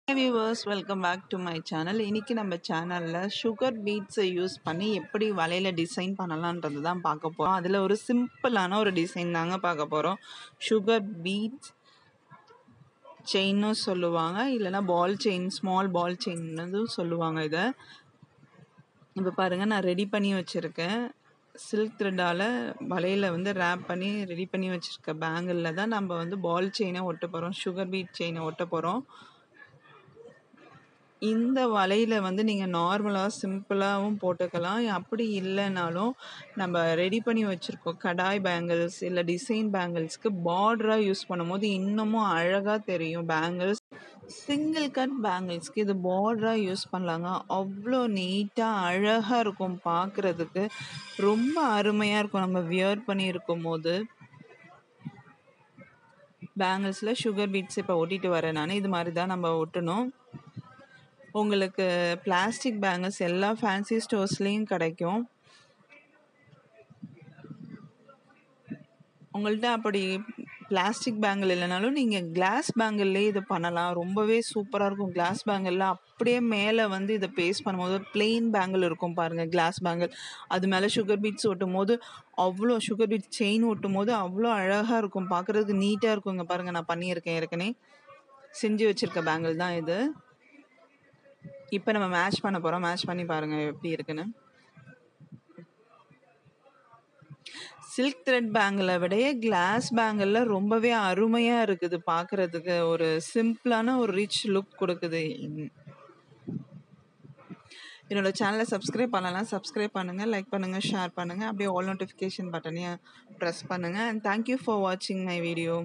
Hey viewers, welcome back to my channel. இன்னைக்கு நம்ம சேனல்ல சுகர் பீட்ஸை யூஸ் பண்ணி எப்படி வலையில டிசைன் பண்ணலான்றது தான் பார்க்க போறோம். அதில் ஒரு சிம்பிளான ஒரு டிசைன் தாங்க பார்க்க போறோம். சுகர் பீட்ஸ் செயின்னு சொல்லுவாங்க, இல்லைன்னா பால் செயின், ஸ்மால் பால் செயின்னு சொல்லுவாங்க. இதை இப்போ பாருங்க, நான் ரெடி பண்ணி வச்சிருக்கேன். சில்க் த்ரெட்டால் வலையில் ரேப் பண்ணி ரெடி பண்ணி வச்சுருக்க பேங்கிளில் தான் நம்ம பால் செயினை ஒட்ட போகிறோம், சுகர் பீட் செயினை ஒட்ட போகிறோம். இந்த வலையில் நீங்கள் நார்மலாக சிம்பிளாகவும் போட்டுக்கலாம். அப்படி இல்லைனாலும் நம்ம ரெடி பண்ணி வச்சுருக்கோம் கடாய் பேங்கிள்ஸ் இல்லை டிசைன் பேங்கிள்ஸ்க்கு பார்டராக யூஸ் பண்ணும்போது இன்னமும் அழகாக தெரியும். பேங்கிள்ஸ் சிங்கிள் கட் பேங்கிள்ஸ்க்கு இது பார்டராக யூஸ் பண்ணலாங்க. அவ்வளோ நீட்டாக அழகாக இருக்கும், பார்க்குறதுக்கு ரொம்ப அருமையாக இருக்கும். நம்ம வியர் பண்ணி இருக்கும் போது பேங்கிள்ஸில் சுகர் பீட்ஸ் இப்போ ஒட்டிட்டு வரேன் நான். இது மாதிரி தான் நம்ம ஒட்டணும். உங்களுக்கு பிளாஸ்டிக் பேங்கிள்ஸ் எல்லா ஃபேன்சி ஸ்டோர்ஸ்லேயும் கிடைக்கும். உங்கள்கிட்ட அப்படி பிளாஸ்டிக் பேங்கிள் இல்லைனாலும் நீங்கள் கிளாஸ் பேங்கிள்லேயே இது பண்ணலாம். ரொம்பவே சூப்பராக இருக்கும். கிளாஸ் பேங்கிளில் அப்படியே மேலே இதை பேஸ்ட் பண்ணும்போது பிளெயின் பேங்கிள் இருக்கும் பாருங்கள், கிளாஸ் பேங்கிள். அது மேலே சுகர் பீட்ஸ் ஒட்டும் போது அவ்வளோ சுகர் பீட்ஸ் செயின் ஒட்டும் போது அவ்வளோ அழகாக இருக்கும், பார்க்குறதுக்கு நீட்டாக இருக்குங்க. பாருங்கள், நான் பண்ணியிருக்கேன், ஏற்கனவே செஞ்சு வச்சுருக்க பேங்கிள் தான் இது. இப்போ நம்ம மேட்ச் பண்ண போகிறோம். மேட்ச் பண்ணி பாருங்கள் எப்படி இருக்குன்னு. சில்க் த்ரெட் பேங்கிளை விடையே கிளாஸ் பேங்கிளில் ரொம்பவே அருமையாக இருக்குது பார்க்குறதுக்கு. ஒரு சிம்பிளான ஒரு ரிச் லுக் கொடுக்குது. என்னோட சேனலை சப்ஸ்கிரைப் பண்ணலாம், சப்ஸ்கிரைப் பண்ணுங்கள், லைக் பண்ணுங்கள், ஷேர் பண்ணுங்கள். அப்படியே ஆல் நோட்டிஃபிகேஷன் பட்டனையும் ப்ரெஸ் பண்ணுங்கள். அண்ட் தேங்க்யூ ஃபார் வாட்சிங் மை வீடியோ.